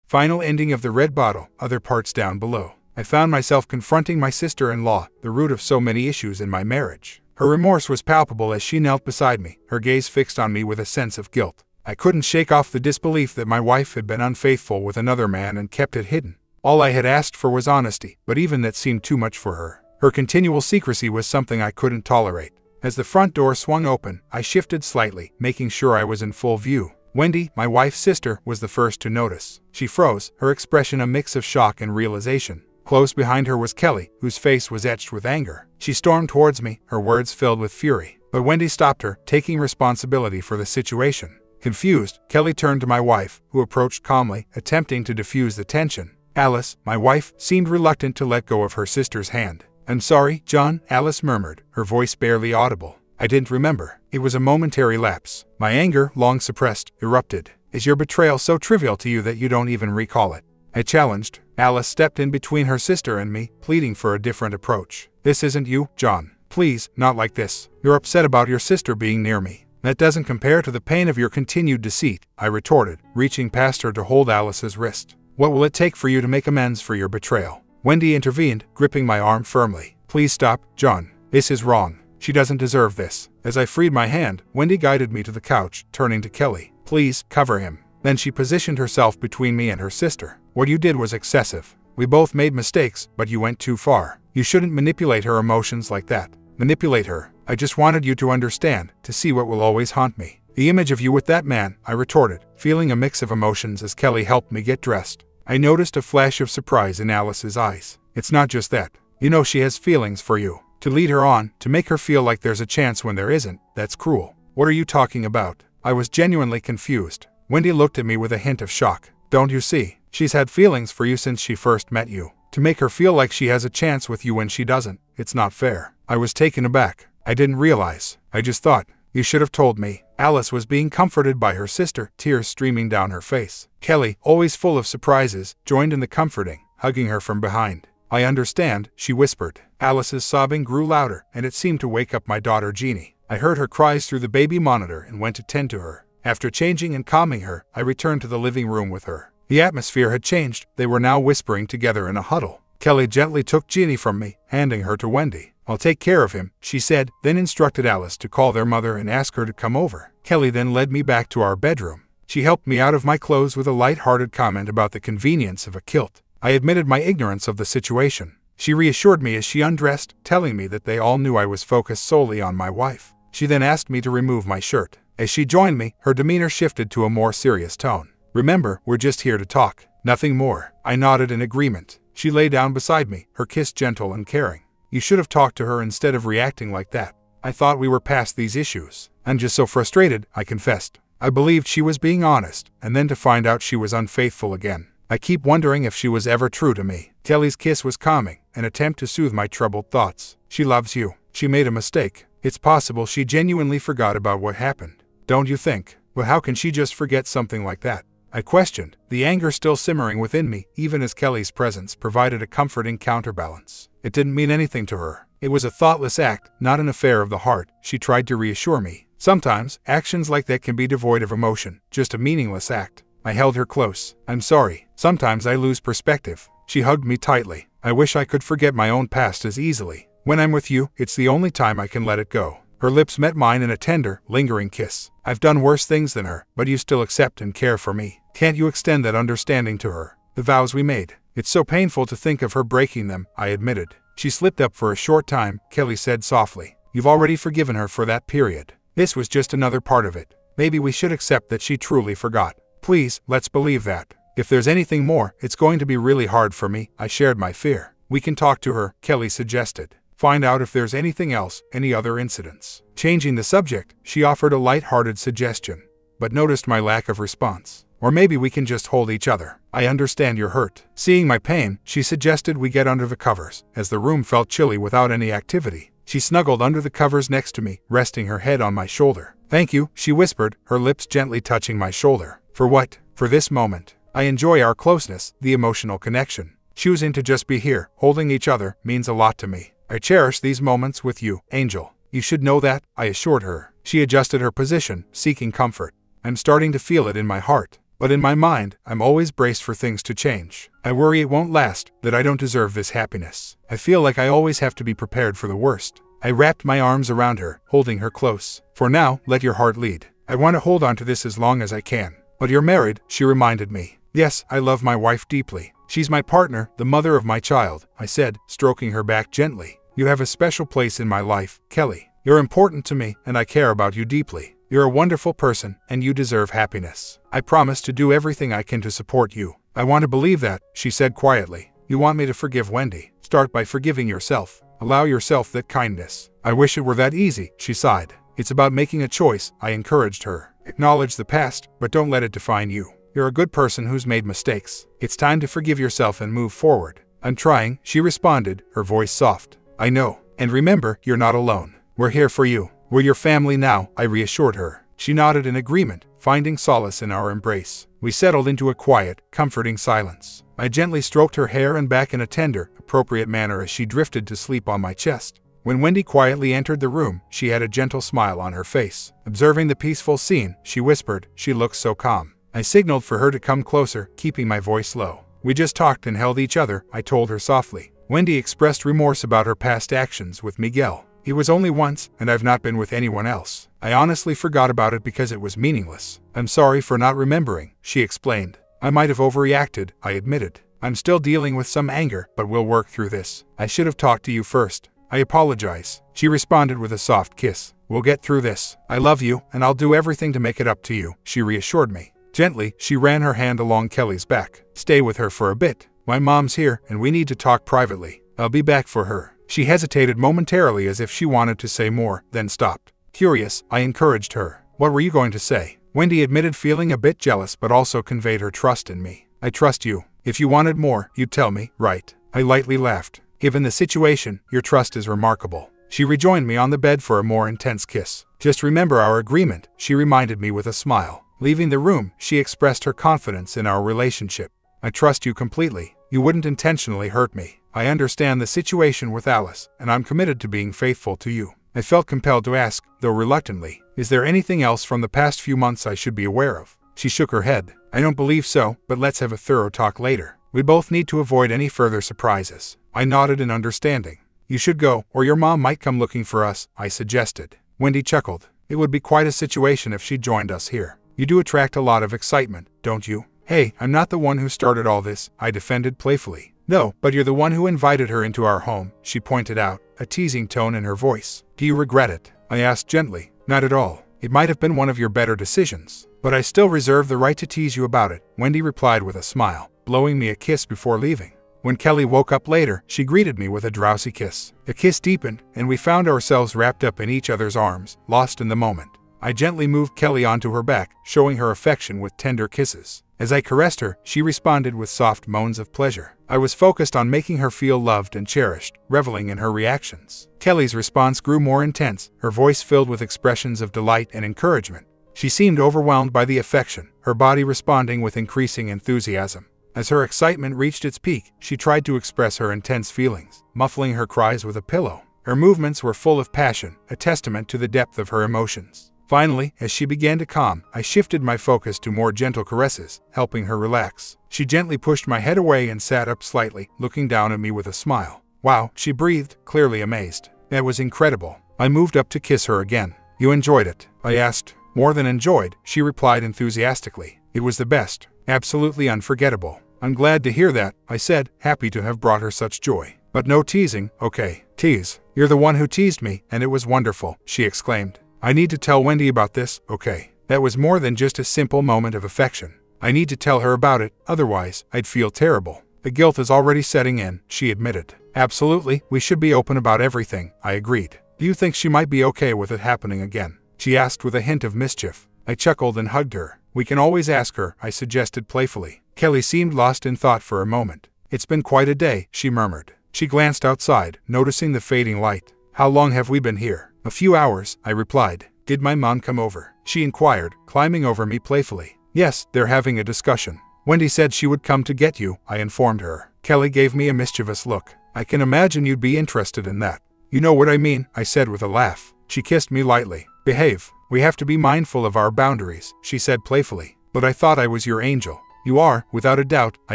Final ending of The Red Bottle, other parts down below. I found myself confronting my sister-in-law, the root of so many issues in my marriage. Her remorse was palpable as she knelt beside me, her gaze fixed on me with a sense of guilt. I couldn't shake off the disbelief that my wife had been unfaithful with another man and kept it hidden. All I had asked for was honesty, but even that seemed too much for her. Her continual secrecy was something I couldn't tolerate. As the front door swung open, I shifted slightly, making sure I was in full view. Wendy, my wife's sister, was the first to notice. She froze, her expression a mix of shock and realization. Close behind her was Kelly, whose face was etched with anger. She stormed towards me, her words filled with fury. But Wendy stopped her, taking responsibility for the situation. Confused, Kelly turned to my wife, who approached calmly, attempting to diffuse the tension. Alice, my wife, seemed reluctant to let go of her sister's hand. "I'm sorry, John," Alice murmured, her voice barely audible. "I didn't remember." It was a momentary lapse. My anger, long suppressed, erupted. "Is your betrayal so trivial to you that you don't even recall it?" I challenged. Alice stepped in between her sister and me, pleading for a different approach. "This isn't you, John. Please, not like this. You're upset about your sister being near me. That doesn't compare to the pain of your continued deceit," I retorted, reaching past her to hold Alice's wrist. "What will it take for you to make amends for your betrayal?" Wendy intervened, gripping my arm firmly. "Please stop, John. This is wrong. She doesn't deserve this." As I freed my hand, Wendy guided me to the couch, turning to Kelly. "Please, cover him." Then she positioned herself between me and her sister. "What you did was excessive. We both made mistakes, but you went too far. You shouldn't manipulate her emotions like that." "Manipulate her? I just wanted you to understand, to see what will always haunt me. The image of you with that man," I retorted, feeling a mix of emotions as Kelly helped me get dressed. I noticed a flash of surprise in Alice's eyes. "It's not just that. You know she has feelings for you. To lead her on, to make her feel like there's a chance when there isn't, that's cruel." "What are you talking about?" I was genuinely confused. Wendy looked at me with a hint of shock. "Don't you see? She's had feelings for you since she first met you. To make her feel like she has a chance with you when she doesn't, it's not fair." I was taken aback. "I didn't realize. I just thought. You should have told me." Alice was being comforted by her sister, tears streaming down her face. Kelly, always full of surprises, joined in the comforting, hugging her from behind. "I understand," she whispered. Alice's sobbing grew louder, and it seemed to wake up my daughter Jeannie. I heard her cries through the baby monitor and went to tend to her. After changing and calming her, I returned to the living room with her. The atmosphere had changed. They were now whispering together in a huddle. Kelly gently took Jeannie from me, handing her to Wendy. "I'll take care of him," she said, then instructed Alice to call their mother and ask her to come over. Kelly then led me back to our bedroom. She helped me out of my clothes with a light-hearted comment about the convenience of a kilt. I admitted my ignorance of the situation. She reassured me as she undressed, telling me that they all knew I was focused solely on my wife. She then asked me to remove my shirt. As she joined me, her demeanor shifted to a more serious tone. "Remember, we're just here to talk. Nothing more." I nodded in agreement. She lay down beside me, her kiss gentle and caring. "You should have talked to her instead of reacting like that. I thought we were past these issues. I'm just so frustrated," I confessed. I believed she was being honest, and then to find out she was unfaithful again. I keep wondering if she was ever true to me. Kelly's kiss was calming, an attempt to soothe my troubled thoughts. "She loves you. She made a mistake. It's possible she genuinely forgot about what happened. Don't you think? Well, how can she just forget something like that?" I questioned, the anger still simmering within me, even as Kelly's presence provided a comforting counterbalance. It didn't mean anything to her. It was a thoughtless act, not an affair of the heart, she tried to reassure me. Sometimes, actions like that can be devoid of emotion, just a meaningless act. I held her close. "I'm sorry. Sometimes I lose perspective." She hugged me tightly. "I wish I could forget my own past as easily. When I'm with you, it's the only time I can let it go." Her lips met mine in a tender, lingering kiss. "I've done worse things than her, but you still accept and care for me. Can't you extend that understanding to her? The vows we made. It's so painful to think of her breaking them," I admitted. She slipped up for a short time, Kelly said softly. "You've already forgiven her for that period. This was just another part of it. Maybe we should accept that she truly forgot. Please, let's believe that. If there's anything more, it's going to be really hard for me." I shared my fear. "We can talk to her," Kelly suggested. "Find out if there's anything else, any other incidents." Changing the subject, she offered a light-hearted suggestion, but noticed my lack of response. "Or maybe we can just hold each other. I understand you're hurt." Seeing my pain, she suggested we get under the covers, as the room felt chilly without any activity. She snuggled under the covers next to me, resting her head on my shoulder. "Thank you," she whispered, her lips gently touching my shoulder. "For what?" "For this moment. I enjoy our closeness, the emotional connection. Choosing to just be here, holding each other, means a lot to me. I cherish these moments with you, Angel. You should know that," I assured her. She adjusted her position, seeking comfort. "I'm starting to feel it in my heart." But in my mind, I'm always braced for things to change. I worry it won't last, that I don't deserve this happiness. I feel like I always have to be prepared for the worst. I wrapped my arms around her, holding her close. For now, let your heart lead. I want to hold on to this as long as I can. But you're married, she reminded me. Yes, I love my wife deeply. She's my partner, the mother of my child, I said, stroking her back gently. You have a special place in my life, Kelly. You're important to me, and I care about you deeply. You're a wonderful person, and you deserve happiness. I promise to do everything I can to support you. I want to believe that, she said quietly. You want me to forgive Wendy? Start by forgiving yourself. Allow yourself that kindness. I wish it were that easy, she sighed. It's about making a choice, I encouraged her. Acknowledge the past, but don't let it define you. You're a good person who's made mistakes. It's time to forgive yourself and move forward. I'm trying, she responded, her voice soft. I know. And remember, you're not alone. We're here for you. We're your family now, I reassured her. She nodded in agreement, finding solace in our embrace. We settled into a quiet, comforting silence. I gently stroked her hair and back in a tender, appropriate manner as she drifted to sleep on my chest. When Wendy quietly entered the room, she had a gentle smile on her face. Observing the peaceful scene, she whispered, she looks so calm. I signaled for her to come closer, keeping my voice low. We just talked and held each other, I told her softly. Wendy expressed remorse about her past actions with Miguel. It was only once, and I've not been with anyone else. I honestly forgot about it because it was meaningless. I'm sorry for not remembering, she explained. I might have overreacted, I admitted. I'm still dealing with some anger, but we'll work through this. I should have talked to you first. I apologize, she responded with a soft kiss. We'll get through this. I love you, and I'll do everything to make it up to you, she reassured me. Gently, she ran her hand along Kelly's back. Stay with her for a bit. My mom's here, and we need to talk privately. I'll be back for her. She hesitated momentarily as if she wanted to say more, then stopped. Curious, I encouraged her. What were you going to say? Wendy admitted feeling a bit jealous but also conveyed her trust in me. I trust you. If you wanted more, you'd tell me, right? I lightly laughed. Given the situation, your trust is remarkable. She rejoined me on the bed for a more intense kiss. Just remember our agreement, she reminded me with a smile. Leaving the room, she expressed her confidence in our relationship. I trust you completely. You wouldn't intentionally hurt me. I understand the situation with Alice, and I'm committed to being faithful to you. I felt compelled to ask, though reluctantly, is there anything else from the past few months I should be aware of? She shook her head. I don't believe so, but let's have a thorough talk later. We both need to avoid any further surprises. I nodded in understanding. You should go, or your mom might come looking for us, I suggested. Wendy chuckled. It would be quite a situation if she joined us here. You do attract a lot of excitement, don't you? Hey, I'm not the one who started all this, I defended playfully. No, but you're the one who invited her into our home, she pointed out, a teasing tone in her voice. Do you regret it? I asked gently. Not at all. It might have been one of your better decisions. But I still reserve the right to tease you about it, Wendy replied with a smile, blowing me a kiss before leaving. When Kelly woke up later, she greeted me with a drowsy kiss. The kiss deepened, and we found ourselves wrapped up in each other's arms, lost in the moment. I gently moved Kelly onto her back, showing her affection with tender kisses. As I caressed her, she responded with soft moans of pleasure. I was focused on making her feel loved and cherished, reveling in her reactions. Kelly's response grew more intense, her voice filled with expressions of delight and encouragement. She seemed overwhelmed by the affection, her body responding with increasing enthusiasm. As her excitement reached its peak, she tried to express her intense feelings, muffling her cries with a pillow. Her movements were full of passion, a testament to the depth of her emotions. Finally, as she began to calm, I shifted my focus to more gentle caresses, helping her relax. She gently pushed my head away and sat up slightly, looking down at me with a smile. Wow, she breathed, clearly amazed. That was incredible. I moved up to kiss her again. You enjoyed it? I asked. More than enjoyed, she replied enthusiastically. It was the best. Absolutely unforgettable. I'm glad to hear that, I said, happy to have brought her such joy. But no teasing, okay? Tease. You're the one who teased me, and it was wonderful, she exclaimed. I need to tell Wendy about this, okay? That was more than just a simple moment of affection. I need to tell her about it, otherwise, I'd feel terrible. The guilt is already setting in, she admitted. Absolutely, we should be open about everything, I agreed. Do you think she might be okay with it happening again? She asked with a hint of mischief. I chuckled and hugged her. We can always ask her, I suggested playfully. Kelly seemed lost in thought for a moment. It's been quite a day, she murmured. She glanced outside, noticing the fading light. How long have we been here? A few hours, I replied. Did my mom come over? She inquired, climbing over me playfully. Yes, they're having a discussion. Wendy said she would come to get you, I informed her. Kelly gave me a mischievous look. I can imagine you'd be interested in that. You know what I mean, I said with a laugh. She kissed me lightly. Behave. We have to be mindful of our boundaries, she said playfully. but I thought I was your angel." "You are, without a doubt," I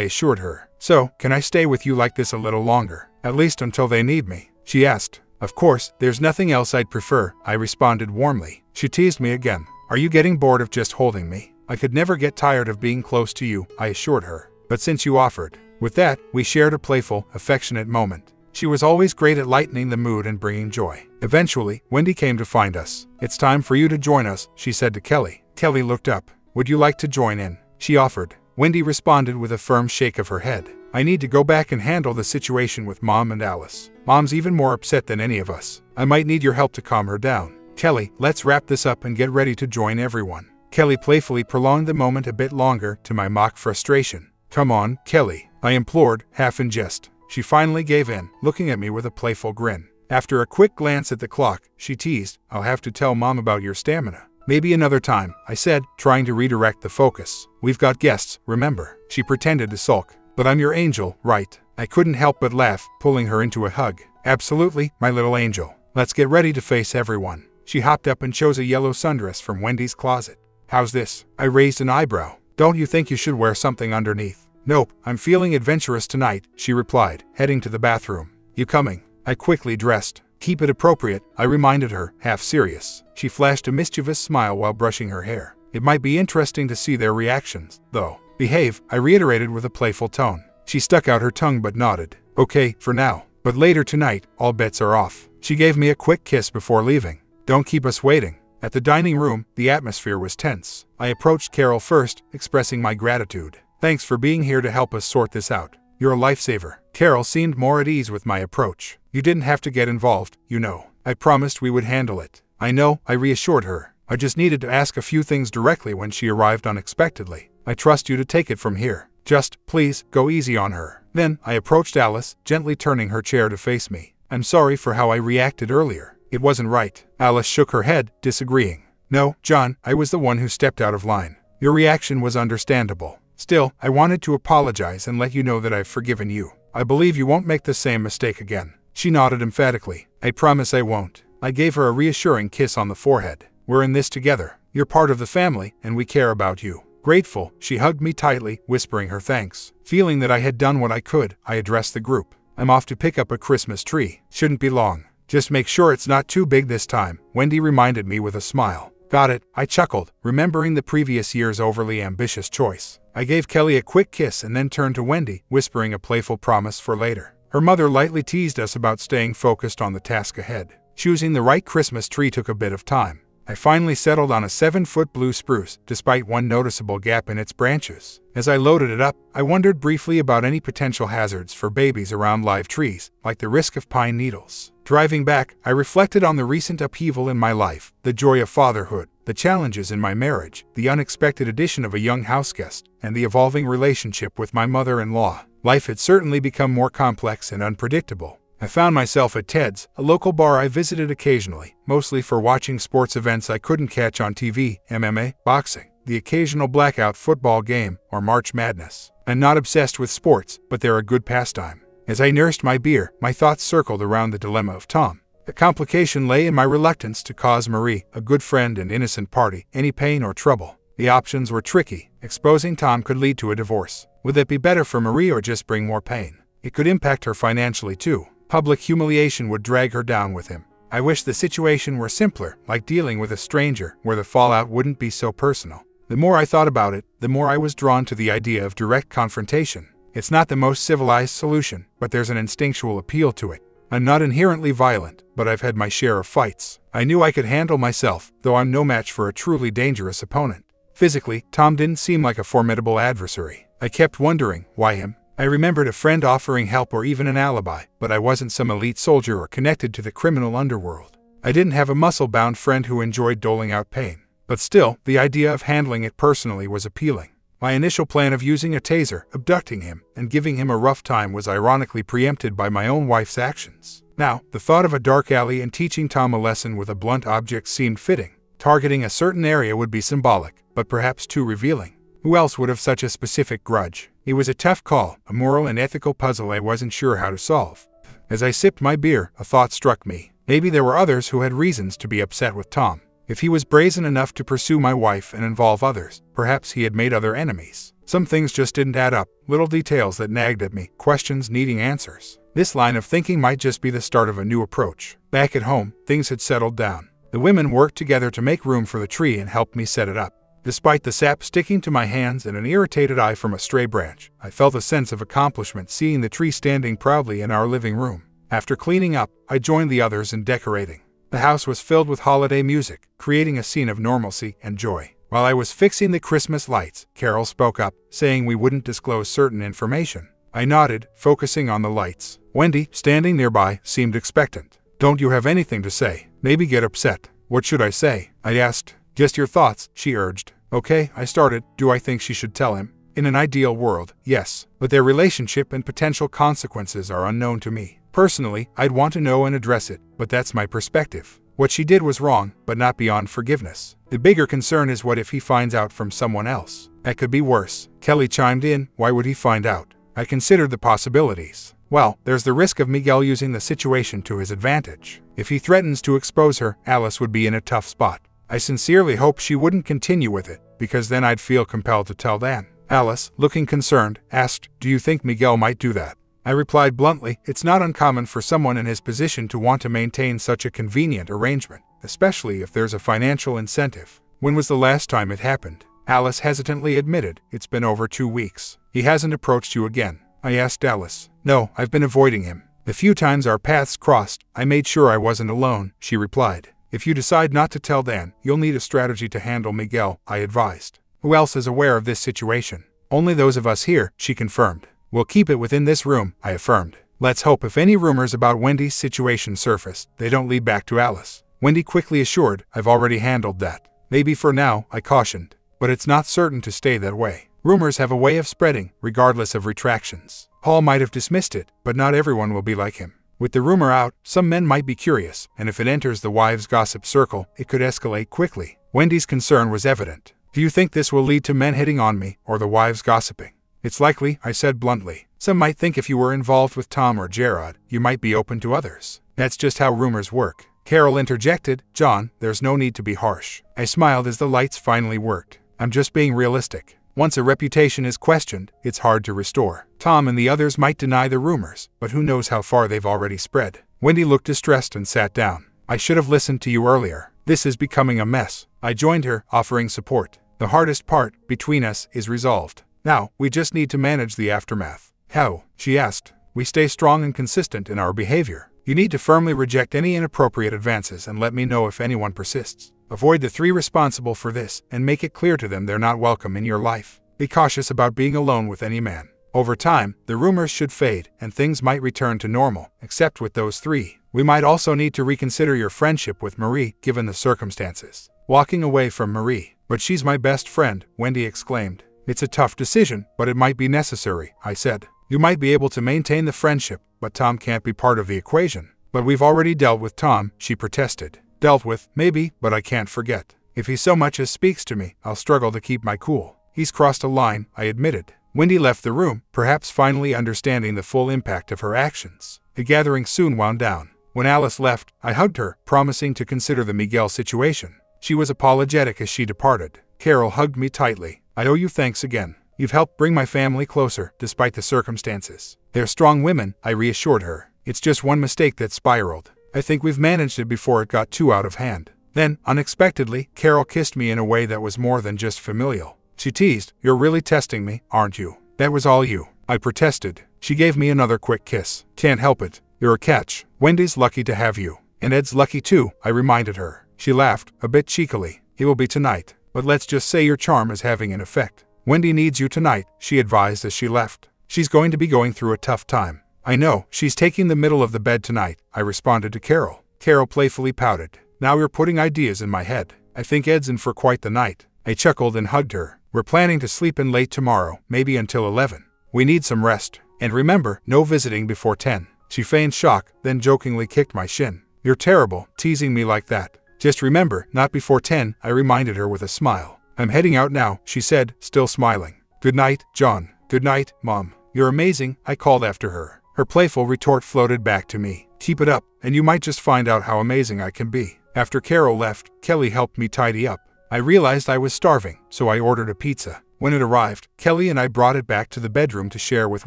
assured her. "So, can I stay with you like this a little longer? At least until they need me?" she asked. "Of course, there's nothing else I'd prefer," I responded warmly. She teased me again. "Are you getting bored of just holding me?" "I could never get tired of being close to you," I assured her. "But since you offered." With that, we shared a playful, affectionate moment. She was always great at lightening the mood and bringing joy. Eventually, Wendy came to find us. "It's time for you to join us," she said to Kelly. Kelly looked up. "Would you like to join in?" she offered. Wendy responded with a firm shake of her head. "I need to go back and handle the situation with Mom and Alice. Mom's even more upset than any of us. I might need your help to calm her down." "Kelly, let's wrap this up and get ready to join everyone." Kelly playfully prolonged the moment a bit longer to my mock frustration. "Come on, Kelly," I implored, half in jest. She finally gave in, looking at me with a playful grin. After a quick glance at the clock, she teased, "I'll have to tell Mom about your stamina." "Maybe another time," I said, trying to redirect the focus. "We've got guests, remember?" She pretended to sulk. "But I'm your angel, right?" I couldn't help but laugh, pulling her into a hug. "Absolutely, my little angel. Let's get ready to face everyone." She hopped up and chose a yellow sundress from Wendy's closet. "How's this?" I raised an eyebrow. "Don't you think you should wear something underneath?" "Nope, I'm feeling adventurous tonight," she replied, heading to the bathroom. "You coming?" I quickly dressed. "Keep it appropriate," I reminded her, half serious. She flashed a mischievous smile while brushing her hair. "It might be interesting to see their reactions, though." "Behave," I reiterated with a playful tone. She stuck out her tongue but nodded. "Okay, for now. But later tonight, all bets are off." She gave me a quick kiss before leaving. "Don't keep us waiting." At the dining room, the atmosphere was tense. I approached Carol first, expressing my gratitude. "Thanks for being here to help us sort this out. You're a lifesaver." Carol seemed more at ease with my approach. "You didn't have to get involved, you know. I promised we would handle it." "I know," I reassured her. "I just needed to ask a few things directly when she arrived unexpectedly. I trust you to take it from here. Just, please, go easy on her." Then, I approached Alice, gently turning her chair to face me. "I'm sorry for how I reacted earlier. It wasn't right." Alice shook her head, disagreeing. "No, John, I was the one who stepped out of line. Your reaction was understandable. Still, I wanted to apologize and let you know that I've forgiven you. I believe you won't make the same mistake again." She nodded emphatically. "I promise I won't." I gave her a reassuring kiss on the forehead. "We're in this together. You're part of the family, and we care about you." Grateful, she hugged me tightly, whispering her thanks. Feeling that I had done what I could, I addressed the group. "I'm off to pick up a Christmas tree. Shouldn't be long. Just make sure it's not too big this time," Wendy reminded me with a smile. "Got it," I chuckled, remembering the previous year's overly ambitious choice. I gave Kelly a quick kiss and then turned to Wendy, whispering a playful promise for later. Her mother lightly teased us about staying focused on the task ahead. Choosing the right Christmas tree took a bit of time. I finally settled on a 7-foot blue spruce, despite one noticeable gap in its branches. As I loaded it up, I wondered briefly about any potential hazards for babies around live trees, like the risk of pine needles. Driving back, I reflected on the recent upheaval in my life, the joy of fatherhood, the challenges in my marriage, the unexpected addition of a young houseguest, and the evolving relationship with my mother-in-law. Life had certainly become more complex and unpredictable. I found myself at Ted's, a local bar I visited occasionally, mostly for watching sports events I couldn't catch on TV, MMA, boxing, the occasional blackout football game, or March Madness. I'm not obsessed with sports, but they're a good pastime. As I nursed my beer, my thoughts circled around the dilemma of Tom. The complication lay in my reluctance to cause Marie, a good friend and innocent party, any pain or trouble. The options were tricky. Exposing Tom could lead to a divorce. Would it be better for Marie or just bring more pain? It could impact her financially too. Public humiliation would drag her down with him. I wish the situation were simpler, like dealing with a stranger, where the fallout wouldn't be so personal. The more I thought about it, the more I was drawn to the idea of direct confrontation. It's not the most civilized solution, but there's an instinctual appeal to it. I'm not inherently violent, but I've had my share of fights. I knew I could handle myself, though I'm no match for a truly dangerous opponent. Physically, Tom didn't seem like a formidable adversary. I kept wondering, why him? I remembered a friend offering help or even an alibi, but I wasn't some elite soldier or connected to the criminal underworld. I didn't have a muscle-bound friend who enjoyed doling out pain. But still, the idea of handling it personally was appealing. My initial plan of using a taser, abducting him, and giving him a rough time was ironically preempted by my own wife's actions. Now, the thought of a dark alley and teaching Tom a lesson with a blunt object seemed fitting. Targeting a certain area would be symbolic, but perhaps too revealing. Who else would have such a specific grudge? It was a tough call, a moral and ethical puzzle I wasn't sure how to solve. As I sipped my beer, a thought struck me. Maybe there were others who had reasons to be upset with Tom. If he was brazen enough to pursue my wife and involve others, perhaps he had made other enemies. Some things just didn't add up, little details that nagged at me, questions needing answers. This line of thinking might just be the start of a new approach. Back at home, things had settled down. The women worked together to make room for the tree and helped me set it up. Despite the sap sticking to my hands and an irritated eye from a stray branch, I felt a sense of accomplishment seeing the tree standing proudly in our living room. After cleaning up, I joined the others in decorating. The house was filled with holiday music, creating a scene of normalcy and joy. While I was fixing the Christmas lights, Carol spoke up, saying we wouldn't disclose certain information. I nodded, focusing on the lights. Wendy, standing nearby, seemed expectant. "Don't you have anything to say? Maybe get upset." "What should I say?" I asked. "Just your thoughts," she urged. "Okay," I started. "Do I think she should tell him?" In an ideal world, yes, but their relationship and potential consequences are unknown to me. Personally, I'd want to know and address it, but that's my perspective. What she did was wrong, but not beyond forgiveness. The bigger concern is what if he finds out from someone else? That could be worse. Kelly chimed in. Why would he find out? I considered the possibilities. Well, there's the risk of Miguel using the situation to his advantage. If he threatens to expose her, Alice would be in a tough spot. I sincerely hope she wouldn't continue with it, because then I'd feel compelled to tell Dan. Alice, looking concerned, asked, "Do you think Miguel might do that?" I replied bluntly, it's not uncommon for someone in his position to want to maintain such a convenient arrangement, especially if there's a financial incentive. When was the last time it happened? Alice hesitantly admitted, it's been over 2 weeks. He hasn't approached you again? I asked Alice. No, I've been avoiding him. The few times our paths crossed, I made sure I wasn't alone, she replied. If you decide not to tell Dan, you'll need a strategy to handle Miguel, I advised. Who else is aware of this situation? Only those of us here, she confirmed. We'll keep it within this room, I affirmed. Let's hope if any rumors about Wendy's situation surface, they don't lead back to Alice. Wendy quickly assured, I've already handled that. Maybe for now, I cautioned. But it's not certain to stay that way. Rumors have a way of spreading, regardless of retractions. Paul might have dismissed it, but not everyone will be like him. With the rumor out, some men might be curious, and if it enters the wives' gossip circle, it could escalate quickly. Wendy's concern was evident. Do you think this will lead to men hitting on me, or the wives gossiping? It's likely, I said bluntly. Some might think if you were involved with Tom or Gerard, you might be open to others. That's just how rumors work. Carol interjected, John, there's no need to be harsh. I smiled as the lights finally worked. I'm just being realistic. Once a reputation is questioned, it's hard to restore. Tom and the others might deny the rumors, but who knows how far they've already spread. Wendy looked distressed and sat down. I should have listened to you earlier. This is becoming a mess. I joined her, offering support. The hardest part, between us, is resolved. Now, we just need to manage the aftermath. How? She asked. We stay strong and consistent in our behavior. You need to firmly reject any inappropriate advances and let me know if anyone persists. Avoid the 3 responsible for this and make it clear to them they're not welcome in your life. Be cautious about being alone with any man. Over time, the rumors should fade and things might return to normal, except with those 3. We might also need to reconsider your friendship with Marie, given the circumstances. Walking away from Marie. But she's my best friend, Wendy exclaimed. It's a tough decision, but it might be necessary, I said. You might be able to maintain the friendship, but Tom can't be part of the equation. But we've already dealt with Tom, she protested. Dealt with, maybe, but I can't forget. If he so much as speaks to me, I'll struggle to keep my cool. He's crossed a line, I admitted. Wendy left the room, perhaps finally understanding the full impact of her actions. The gathering soon wound down. When Alice left, I hugged her, promising to consider the Miguel situation. She was apologetic as she departed. Carol hugged me tightly. I owe you thanks again. You've helped bring my family closer, despite the circumstances. They're strong women, I reassured her. It's just one mistake that spiraled. I think we've managed it before it got too out of hand. Then, unexpectedly, Carol kissed me in a way that was more than just familial. She teased, You're really testing me, aren't you? That was all you. I protested. She gave me another quick kiss. Can't help it. You're a catch. Wendy's lucky to have you. And Ed's lucky too, I reminded her. She laughed, a bit cheekily. He will be tonight. But let's just say your charm is having an effect. Wendy needs you tonight, she advised as she left. She's going to be going through a tough time. I know, she's taking the middle of the bed tonight, I responded to Carol. Carol playfully pouted. Now you're putting ideas in my head. I think Ed's in for quite the night. I chuckled and hugged her. We're planning to sleep in late tomorrow, maybe until 11. We need some rest. And remember, no visiting before 10. She feigned shock, then jokingly kicked my shin. You're terrible, teasing me like that. Just remember, not before 10, I reminded her with a smile. I'm heading out now, she said, still smiling. Good night, John. Good night, Mom. You're amazing, I called after her. Her playful retort floated back to me. Keep it up, and you might just find out how amazing I can be. After Carol left, Kelly helped me tidy up. I realized I was starving, so I ordered a pizza. When it arrived, Kelly and I brought it back to the bedroom to share with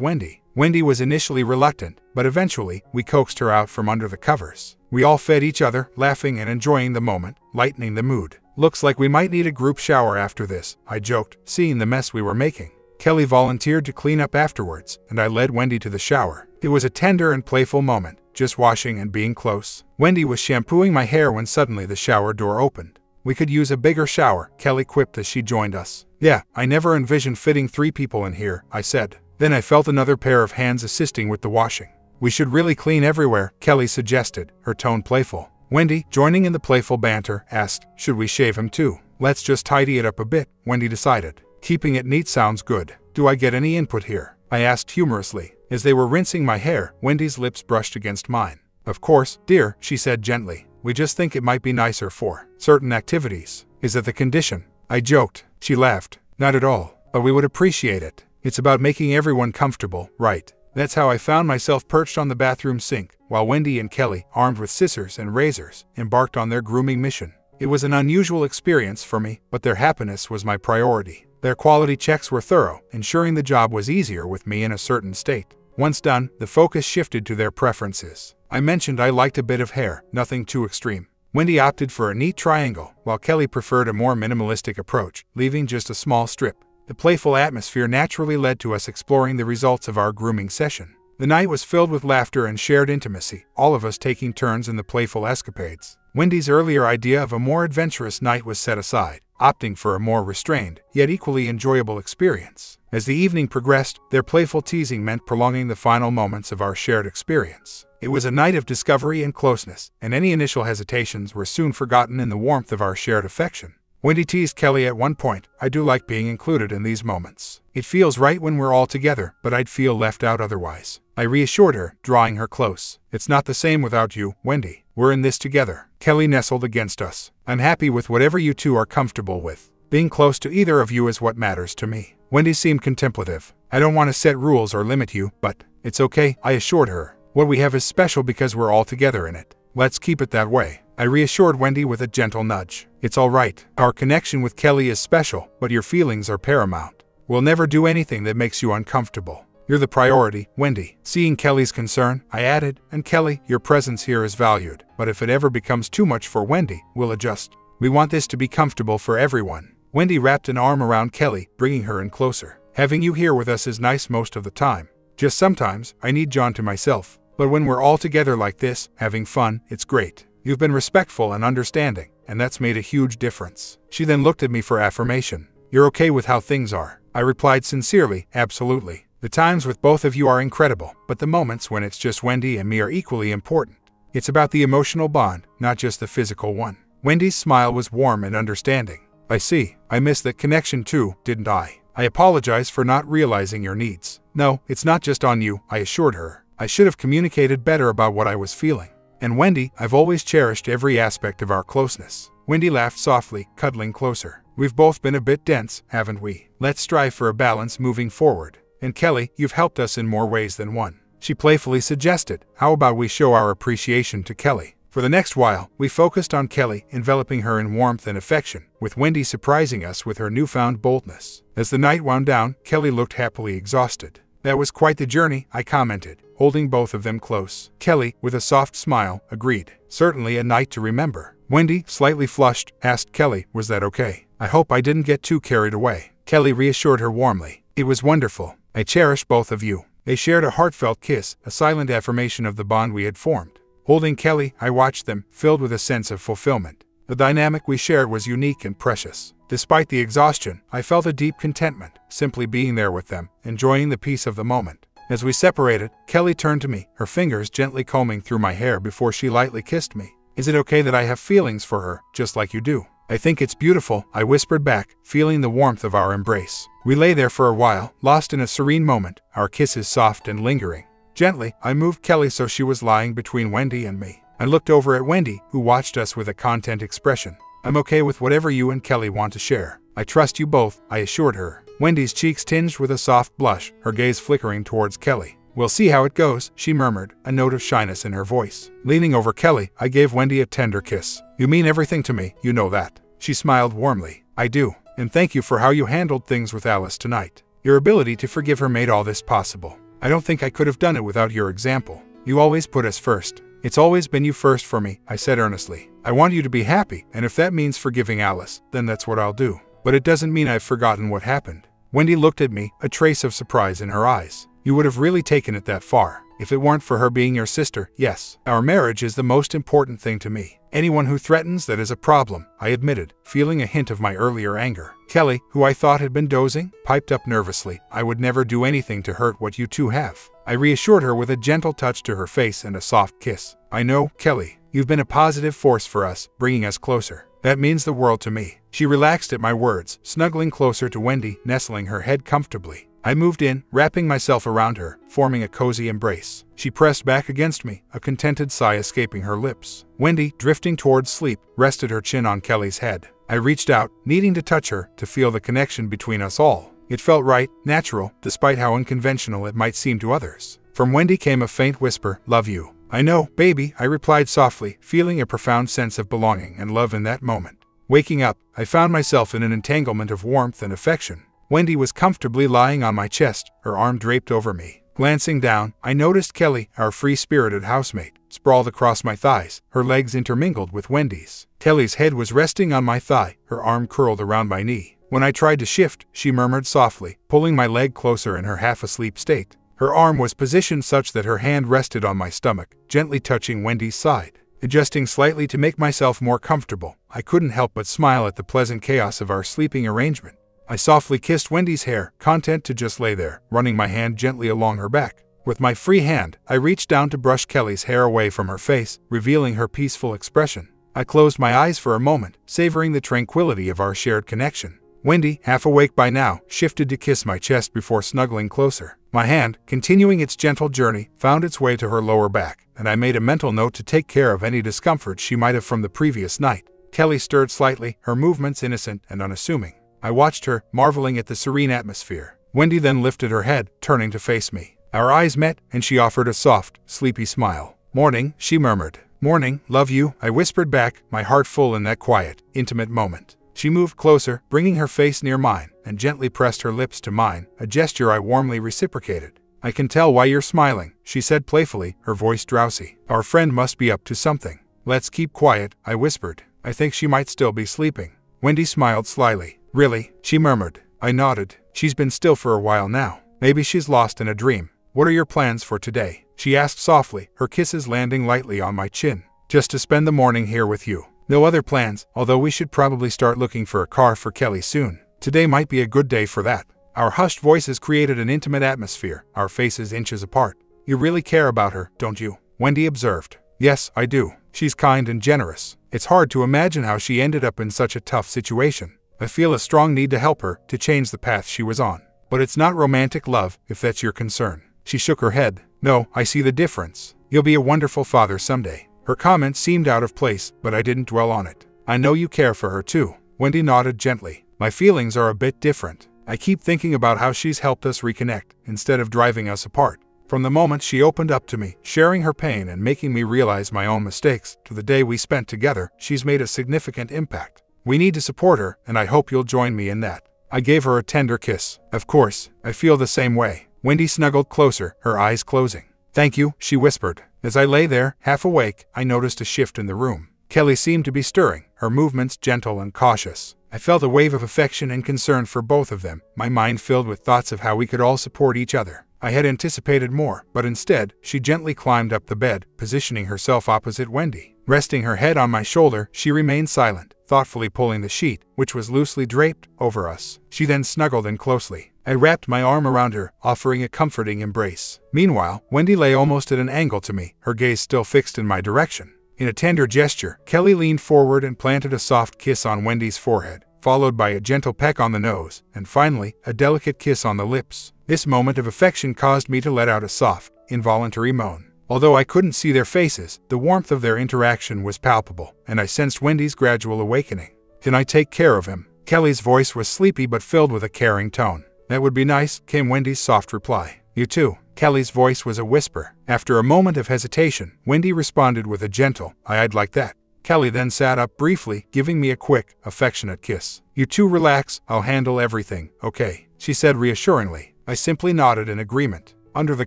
Wendy. Wendy was initially reluctant, but eventually, we coaxed her out from under the covers. We all fed each other, laughing and enjoying the moment, lightening the mood. Looks like we might need a group shower after this, I joked, seeing the mess we were making. Kelly volunteered to clean up afterwards, and I led Wendy to the shower. It was a tender and playful moment, just washing and being close. Wendy was shampooing my hair when suddenly the shower door opened. We could use a bigger shower, Kelly quipped as she joined us. Yeah, I never envisioned fitting 3 people in here, I said. Then I felt another pair of hands assisting with the washing. We should really clean everywhere, Kelly suggested, her tone playful. Wendy, joining in the playful banter, asked, should we shave him too? Let's just tidy it up a bit, Wendy decided. Keeping it neat sounds good. Do I get any input here? I asked humorously. As they were rinsing my hair, Wendy's lips brushed against mine. Of course, dear, she said gently. We just think it might be nicer for certain activities. Is that the condition? I joked. She laughed. Not at all. But we would appreciate it. It's about making everyone comfortable, right? That's how I found myself perched on the bathroom sink, while Wendy and Kelly, armed with scissors and razors, embarked on their grooming mission. It was an unusual experience for me, but their happiness was my priority. Their quality checks were thorough, ensuring the job was easier with me in a certain state. Once done, the focus shifted to their preferences. I mentioned I liked a bit of hair, nothing too extreme. Wendy opted for a neat triangle, while Kelly preferred a more minimalistic approach, leaving just a small strip. The playful atmosphere naturally led to us exploring the results of our grooming session. The night was filled with laughter and shared intimacy, all of us taking turns in the playful escapades. Wendy's earlier idea of a more adventurous night was set aside, opting for a more restrained, yet equally enjoyable experience. As the evening progressed, their playful teasing meant prolonging the final moments of our shared experience. It was a night of discovery and closeness, and any initial hesitations were soon forgotten in the warmth of our shared affection. Wendy teased Kelly at one point, I do like being included in these moments. It feels right when we're all together, but I'd feel left out otherwise. I reassured her, drawing her close. It's not the same without you, Wendy. We're in this together. Kelly nestled against us. I'm happy with whatever you two are comfortable with. Being close to either of you is what matters to me. Wendy seemed contemplative. I don't want to set rules or limit you, but it's okay, I assured her. What we have is special because we're all together in it. Let's keep it that way. I reassured Wendy with a gentle nudge. It's all right. Our connection with Kelly is special, but your feelings are paramount. We'll never do anything that makes you uncomfortable. You're the priority, Wendy. Seeing Kelly's concern, I added, and Kelly, your presence here is valued, but if it ever becomes too much for Wendy, we'll adjust. We want this to be comfortable for everyone. Wendy wrapped an arm around Kelly, bringing her in closer. Having you here with us is nice most of the time. Just sometimes, I need John to myself. But when we're all together like this, having fun, it's great. You've been respectful and understanding, and that's made a huge difference. She then looked at me for affirmation. You're okay with how things are? I replied sincerely, absolutely. The times with both of you are incredible, but the moments when it's just Wendy and me are equally important. It's about the emotional bond, not just the physical one. Wendy's smile was warm and understanding. I see. I missed that connection too, didn't I? I apologize for not realizing your needs. No, it's not just on you, I assured her. I should have communicated better about what I was feeling. And Wendy, I've always cherished every aspect of our closeness. Wendy laughed softly, cuddling closer. We've both been a bit dense, haven't we? Let's strive for a balance moving forward. And Kelly, you've helped us in more ways than one. She playfully suggested, how about we show our appreciation to Kelly? For the next while, we focused on Kelly, enveloping her in warmth and affection, with Wendy surprising us with her newfound boldness. As the night wound down, Kelly looked happily exhausted. That was quite the journey, I commented, holding both of them close. Kelly, with a soft smile, agreed. Certainly a night to remember. Wendy, slightly flushed, asked Kelly, was that okay? I hope I didn't get too carried away. Kelly reassured her warmly. It was wonderful. I cherish both of you. They shared a heartfelt kiss, a silent affirmation of the bond we had formed. Holding Kelly, I watched them, filled with a sense of fulfillment. The dynamic we shared was unique and precious. Despite the exhaustion, I felt a deep contentment, simply being there with them, enjoying the peace of the moment. As we separated, Kelly turned to me, her fingers gently combing through my hair before she lightly kissed me. Is it okay that I have feelings for her, just like you do? I think it's beautiful, I whispered back, feeling the warmth of our embrace. We lay there for a while, lost in a serene moment, our kisses soft and lingering. Gently, I moved Kelly so she was lying between Wendy and me. I looked over at Wendy, who watched us with a content expression. I'm okay with whatever you and Kelly want to share. I trust you both, I assured her. Wendy's cheeks tinged with a soft blush, her gaze flickering towards Kelly. "We'll see how it goes," she murmured, a note of shyness in her voice. Leaning over Kelly, I gave Wendy a tender kiss. "You mean everything to me, you know that." She smiled warmly. "I do. And thank you for how you handled things with Alice tonight. Your ability to forgive her made all this possible. I don't think I could have done it without your example. You always put us first." "It's always been you first for me," I said earnestly. "I want you to be happy, and if that means forgiving Alice, then that's what I'll do. But it doesn't mean I've forgotten what happened." Wendy looked at me, a trace of surprise in her eyes. "You would have really taken it that far. If it weren't for her being your sister, yes. Our marriage is the most important thing to me. Anyone who threatens that is a problem," I admitted, feeling a hint of my earlier anger. Kelly, who I thought had been dozing, piped up nervously. "I would never do anything to hurt what you two have." I reassured her with a gentle touch to her face and a soft kiss. "I know, Kelly. You've been a positive force for us, bringing us closer. That means the world to me." She relaxed at my words, snuggling closer to Wendy, nestling her head comfortably. I moved in, wrapping myself around her, forming a cozy embrace. She pressed back against me, a contented sigh escaping her lips. Wendy, drifting towards sleep, rested her chin on Kelly's head. I reached out, needing to touch her, to feel the connection between us all. It felt right, natural, despite how unconventional it might seem to others. From Wendy came a faint whisper, "Love you." "I know, baby," I replied softly, feeling a profound sense of belonging and love in that moment. Waking up, I found myself in an entanglement of warmth and affection. Wendy was comfortably lying on my chest, her arm draped over me. Glancing down, I noticed Kelly, our free-spirited housemate, sprawled across my thighs, her legs intermingled with Wendy's. Kelly's head was resting on my thigh, her arm curled around my knee. When I tried to shift, she murmured softly, pulling my leg closer in her half-asleep state. Her arm was positioned such that her hand rested on my stomach, gently touching Wendy's side. Adjusting slightly to make myself more comfortable, I couldn't help but smile at the pleasant chaos of our sleeping arrangement. I softly kissed Wendy's hair, content to just lay there, running my hand gently along her back. With my free hand, I reached down to brush Kelly's hair away from her face, revealing her peaceful expression. I closed my eyes for a moment, savoring the tranquility of our shared connection. Wendy, half awake by now, shifted to kiss my chest before snuggling closer. My hand, continuing its gentle journey, found its way to her lower back, and I made a mental note to take care of any discomfort she might have from the previous night. Kelly stirred slightly, her movements innocent and unassuming. I watched her, marveling at the serene atmosphere. Wendy then lifted her head, turning to face me. Our eyes met, and she offered a soft, sleepy smile. "Morning," she murmured. "Morning, love you," I whispered back, my heart full in that quiet, intimate moment. She moved closer, bringing her face near mine, and gently pressed her lips to mine, a gesture I warmly reciprocated. "I can tell why you're smiling," she said playfully, her voice drowsy. "Our friend must be up to something." "Let's keep quiet," I whispered. "I think she might still be sleeping." Wendy smiled slyly. "Really?" she murmured. I nodded. "She's been still for a while now. Maybe she's lost in a dream." "What are your plans for today?" she asked softly, her kisses landing lightly on my chin. "Just to spend the morning here with you. No other plans, although we should probably start looking for a car for Kelly soon. Today might be a good day for that." Our hushed voices created an intimate atmosphere, our faces inches apart. "You really care about her, don't you?" Wendy observed. "Yes, I do. She's kind and generous. It's hard to imagine how she ended up in such a tough situation. I feel a strong need to help her, to change the path she was on. But it's not romantic love, if that's your concern." She shook her head. "No, I see the difference. You'll be a wonderful father someday." Her comment seemed out of place, but I didn't dwell on it. "I know you care for her too." Wendy nodded gently. "My feelings are a bit different. I keep thinking about how she's helped us reconnect, instead of driving us apart. From the moment she opened up to me, sharing her pain and making me realize my own mistakes, to the day we spent together, she's made a significant impact. We need to support her, and I hope you'll join me in that." I gave her a tender kiss. "Of course, I feel the same way." Wendy snuggled closer, her eyes closing. "Thank you," she whispered. As I lay there, half awake, I noticed a shift in the room. Kelly seemed to be stirring, her movements gentle and cautious. I felt a wave of affection and concern for both of them, my mind filled with thoughts of how we could all support each other. I had anticipated more, but instead, she gently climbed up the bed, positioning herself opposite Wendy. Resting her head on my shoulder, she remained silent, thoughtfully pulling the sheet, which was loosely draped, over us. She then snuggled in closely. I wrapped my arm around her, offering a comforting embrace. Meanwhile, Wendy lay almost at an angle to me, her gaze still fixed in my direction. In a tender gesture, Kelly leaned forward and planted a soft kiss on Wendy's forehead, followed by a gentle peck on the nose, and finally, a delicate kiss on the lips. This moment of affection caused me to let out a soft, involuntary moan. Although I couldn't see their faces, the warmth of their interaction was palpable, and I sensed Wendy's gradual awakening. "Can I take care of him?" Kelly's voice was sleepy but filled with a caring tone. "That would be nice," came Wendy's soft reply. "You too." Kelly's voice was a whisper. After a moment of hesitation, Wendy responded with a gentle, "I'd like that." Kelly then sat up briefly, giving me a quick, affectionate kiss. "You two relax, I'll handle everything, okay?" she said reassuringly. I simply nodded in agreement. Under the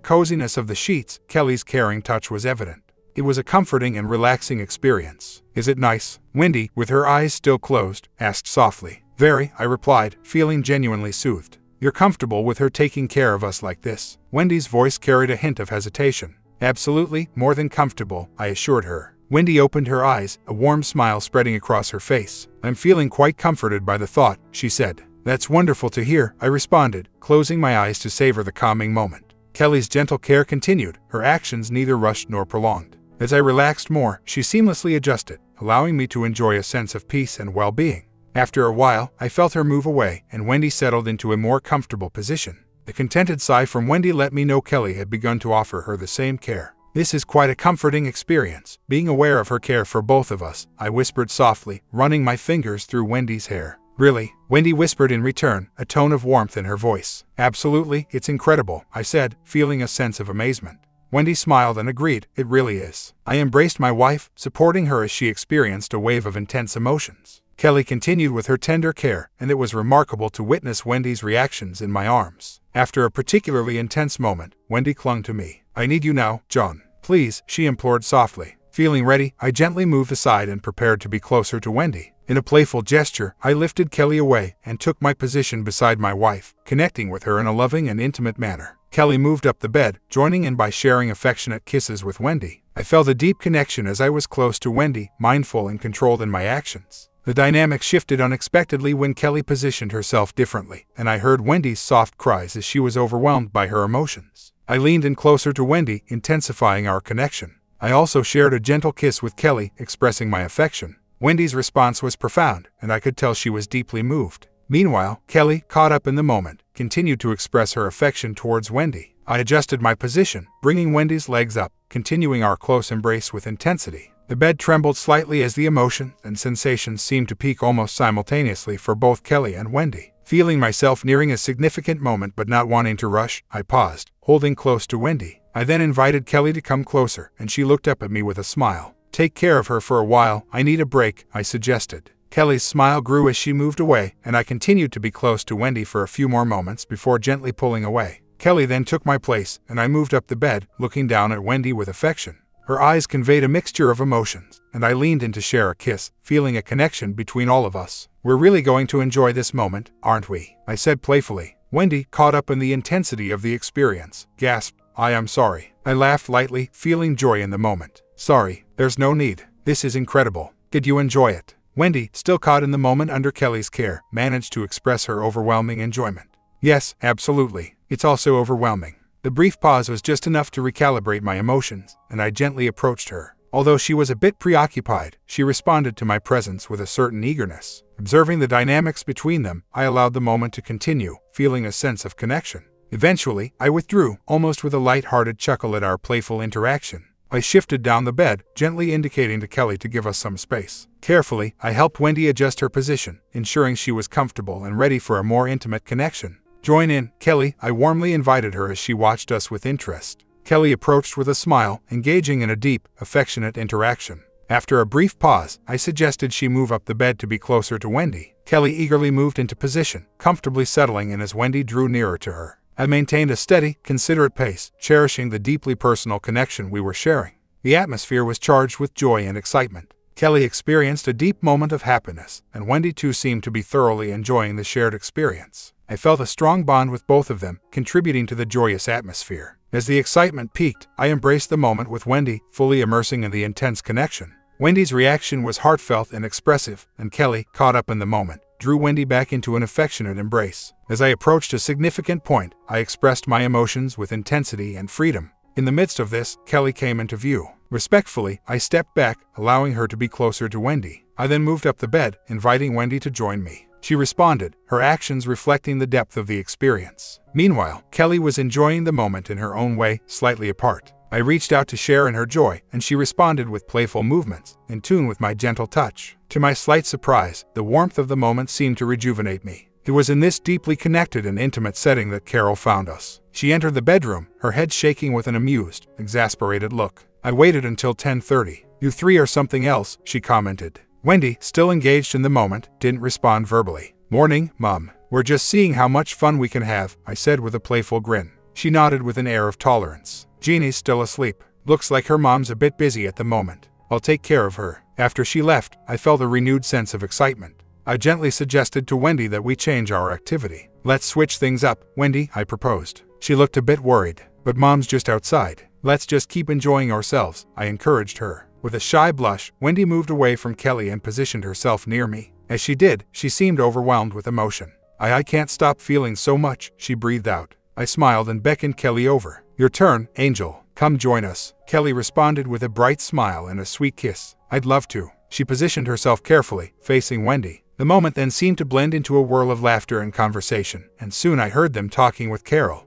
coziness of the sheets, Kelly's caring touch was evident. It was a comforting and relaxing experience. "Is it nice?" Wendy, with her eyes still closed, asked softly. "Very," I replied, feeling genuinely soothed. "You're comfortable with her taking care of us like this?" Wendy's voice carried a hint of hesitation. "Absolutely, more than comfortable," I assured her. Wendy opened her eyes, a warm smile spreading across her face. "I'm feeling quite comforted by the thought," she said. "That's wonderful to hear," I responded, closing my eyes to savor the calming moment. Kelly's gentle care continued, her actions neither rushed nor prolonged. As I relaxed more, she seamlessly adjusted, allowing me to enjoy a sense of peace and well-being. After a while, I felt her move away, and Wendy settled into a more comfortable position. The contented sigh from Wendy let me know Kelly had begun to offer her the same care. "This is quite a comforting experience, being aware of her care for both of us," I whispered softly, running my fingers through Wendy's hair. "Really?" Wendy whispered in return, a tone of warmth in her voice. "Absolutely, it's incredible," I said, feeling a sense of amazement. Wendy smiled and agreed, "It really is." I embraced my wife, supporting her as she experienced a wave of intense emotions. Kelly continued with her tender care, and it was remarkable to witness Wendy's reactions in my arms. After a particularly intense moment, Wendy clung to me. "I need you now, John. Please," she implored softly. Feeling ready, I gently moved aside and prepared to be closer to Wendy. In a playful gesture, I lifted Kelly away and took my position beside my wife, connecting with her in a loving and intimate manner. Kelly moved up the bed, joining in by sharing affectionate kisses with Wendy. I felt a deep connection as I was close to Wendy, mindful and controlled in my actions. The dynamic shifted unexpectedly when Kelly positioned herself differently, and I heard Wendy's soft cries as she was overwhelmed by her emotions. I leaned in closer to Wendy, intensifying our connection. I also shared a gentle kiss with Kelly, expressing my affection. Wendy's response was profound, and I could tell she was deeply moved. Meanwhile, Kelly, caught up in the moment, continued to express her affection towards Wendy. I adjusted my position, bringing Wendy's legs up, continuing our close embrace with intensity. The bed trembled slightly as the emotion and sensations seemed to peak almost simultaneously for both Kelly and Wendy. Feeling myself nearing a significant moment but not wanting to rush, I paused, holding close to Wendy. I then invited Kelly to come closer, and she looked up at me with a smile. "Take care of her for a while, I need a break," I suggested. Kelly's smile grew as she moved away, and I continued to be close to Wendy for a few more moments before gently pulling away. Kelly then took my place, and I moved up the bed, looking down at Wendy with affection. Her eyes conveyed a mixture of emotions, and I leaned in to share a kiss, feeling a connection between all of us. "We're really going to enjoy this moment, aren't we?" I said playfully. Wendy, caught up in the intensity of the experience, gasped, "I am sorry." I laughed lightly, feeling joy in the moment. "Sorry, there's no need. This is incredible. Did you enjoy it?" Wendy, still caught in the moment under Kelly's care, managed to express her overwhelming enjoyment. "Yes, absolutely. It's also overwhelming." The brief pause was just enough to recalibrate my emotions, and I gently approached her. Although she was a bit preoccupied, she responded to my presence with a certain eagerness. Observing the dynamics between them, I allowed the moment to continue, feeling a sense of connection. Eventually, I withdrew, almost with a light-hearted chuckle at our playful interaction. I shifted down the bed, gently indicating to Kelly to give us some space. Carefully, I helped Wendy adjust her position, ensuring she was comfortable and ready for a more intimate connection. "Join in, Kelly," I warmly invited her as she watched us with interest. Kelly approached with a smile, engaging in a deep, affectionate interaction. After a brief pause, I suggested she move up the bed to be closer to Wendy. Kelly eagerly moved into position, comfortably settling in as Wendy drew nearer to her. I maintained a steady, considerate pace, cherishing the deeply personal connection we were sharing. The atmosphere was charged with joy and excitement. Kelly experienced a deep moment of happiness, and Wendy too seemed to be thoroughly enjoying the shared experience. I felt a strong bond with both of them, contributing to the joyous atmosphere. As the excitement peaked, I embraced the moment with Wendy, fully immersing in the intense connection. Wendy's reaction was heartfelt and expressive, and Kelly, caught up in the moment, drew Wendy back into an affectionate embrace. As I approached a significant point, I expressed my emotions with intensity and freedom. In the midst of this, Kelly came into view. Respectfully, I stepped back, allowing her to be closer to Wendy. I then moved up the bed, inviting Wendy to join me. She responded, her actions reflecting the depth of the experience. Meanwhile, Kelly was enjoying the moment in her own way, slightly apart. I reached out to share in her joy, and she responded with playful movements, in tune with my gentle touch. To my slight surprise, the warmth of the moment seemed to rejuvenate me. It was in this deeply connected and intimate setting that Carol found us. She entered the bedroom, her head shaking with an amused, exasperated look. I waited until 10:30. "You three are something else," she commented. Wendy, still engaged in the moment, didn't respond verbally. "Morning, Mom. We're just seeing how much fun we can have," I said with a playful grin. She nodded with an air of tolerance. "Jeannie's still asleep. Looks like her mom's a bit busy at the moment. I'll take care of her." After she left, I felt a renewed sense of excitement. I gently suggested to Wendy that we change our activity. "Let's switch things up, Wendy," I proposed. She looked a bit worried. "But Mom's just outside. Let's just keep enjoying ourselves," I encouraged her. With a shy blush, Wendy moved away from Kelly and positioned herself near me. As she did, she seemed overwhelmed with emotion. I can't stop feeling so much," she breathed out. I smiled and beckoned Kelly over. "Your turn, Angel. Come join us." Kelly responded with a bright smile and a sweet kiss. "I'd love to." She positioned herself carefully, facing Wendy. The moment then seemed to blend into a whirl of laughter and conversation, and soon I heard them talking with Carol,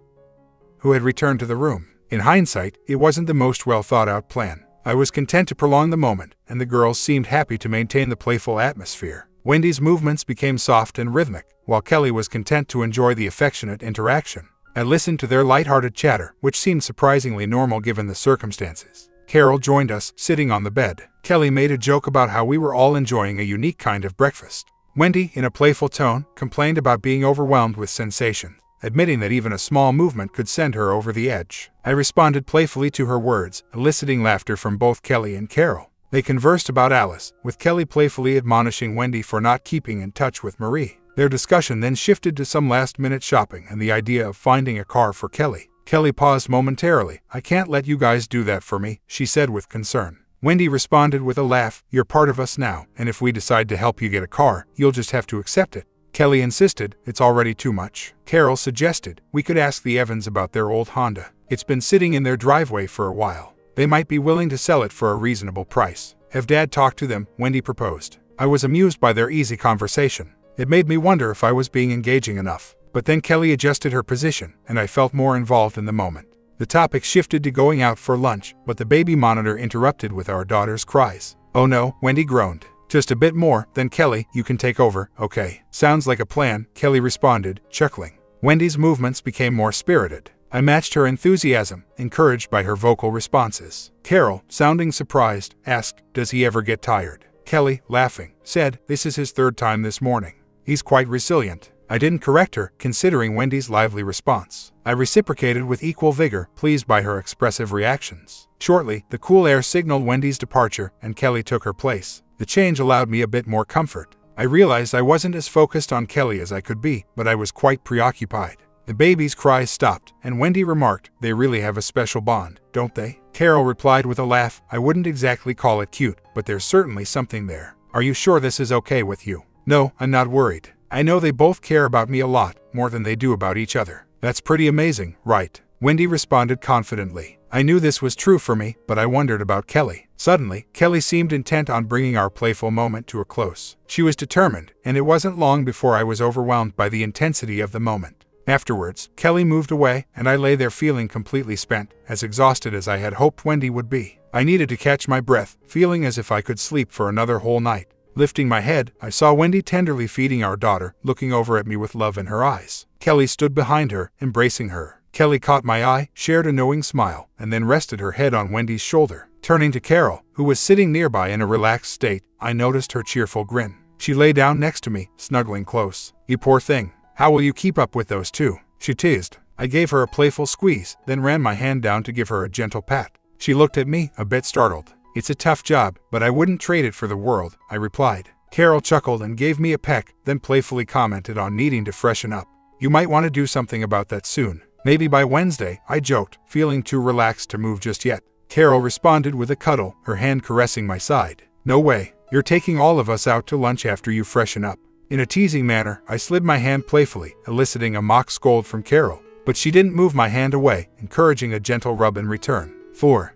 who had returned to the room. In hindsight, it wasn't the most well-thought-out plan. I was content to prolong the moment, and the girls seemed happy to maintain the playful atmosphere. Wendy's movements became soft and rhythmic, while Kelly was content to enjoy the affectionate interaction. I listened to their light-hearted chatter, which seemed surprisingly normal given the circumstances. Carol joined us, sitting on the bed. Kelly made a joke about how we were all enjoying a unique kind of breakfast. Wendy, in a playful tone, complained about being overwhelmed with sensation, admitting that even a small movement could send her over the edge. I responded playfully to her words, eliciting laughter from both Kelly and Carol. They conversed about Alice, with Kelly playfully admonishing Wendy for not keeping in touch with Marie. Their discussion then shifted to some last-minute shopping and the idea of finding a car for Kelly. Kelly paused momentarily. "I can't let you guys do that for me," she said with concern. Wendy responded with a laugh. "You're part of us now, and if we decide to help you get a car, you'll just have to accept it." Kelly insisted. "It's already too much." Carol suggested we could ask the Evans about their old Honda. It's been sitting in their driveway for a while. They might be willing to sell it for a reasonable price. "Have Dad talked to them?" Wendy proposed. I was amused by their easy conversation. It made me wonder if I was being engaging enough. But then Kelly adjusted her position, and I felt more involved in the moment. The topic shifted to going out for lunch, but the baby monitor interrupted with our daughter's cries. "Oh no," Wendy groaned. "Just a bit more, then Kelly, you can take over." "Okay. Sounds like a plan," Kelly responded, chuckling. Wendy's movements became more spirited. I matched her enthusiasm, encouraged by her vocal responses. Carol, sounding surprised, asked, "Does he ever get tired?" Kelly, laughing, said, "This is his third time this morning. He's quite resilient." I didn't correct her, considering Wendy's lively response. I reciprocated with equal vigor, pleased by her expressive reactions. Shortly, the cool air signaled Wendy's departure, and Kelly took her place. The change allowed me a bit more comfort. I realized I wasn't as focused on Kelly as I could be, but I was quite preoccupied. The baby's cries stopped, and Wendy remarked, "They really have a special bond, don't they?" Carol replied with a laugh, "I wouldn't exactly call it cute, but there's certainly something there. Are you sure this is okay with you?" "No, I'm not worried. I know they both care about me a lot, more than they do about each other." "That's pretty amazing, right?" Wendy responded confidently. I knew this was true for me, but I wondered about Kelly. Suddenly, Kelly seemed intent on bringing our playful moment to a close. She was determined, and it wasn't long before I was overwhelmed by the intensity of the moment. Afterwards, Kelly moved away, and I lay there feeling completely spent, as exhausted as I had hoped Wendy would be. I needed to catch my breath, feeling as if I could sleep for another whole night. Lifting my head, I saw Wendy tenderly feeding our daughter, looking over at me with love in her eyes. Kelly stood behind her, embracing her. Kelly caught my eye, shared a knowing smile, and then rested her head on Wendy's shoulder. Turning to Carol, who was sitting nearby in a relaxed state, I noticed her cheerful grin. She lay down next to me, snuggling close. "You poor thing. How will you keep up with those two?" she teased. I gave her a playful squeeze, then ran my hand down to give her a gentle pat. She looked at me, a bit startled. "It's a tough job, but I wouldn't trade it for the world," I replied. Carol chuckled and gave me a peck, then playfully commented on needing to freshen up. "You might want to do something about that soon. Maybe by Wednesday," I joked, feeling too relaxed to move just yet. Carol responded with a cuddle, her hand caressing my side. "No way. You're taking all of us out to lunch after you freshen up." In a teasing manner, I slid my hand playfully, eliciting a mock scold from Carol. But she didn't move my hand away, encouraging a gentle rub in return.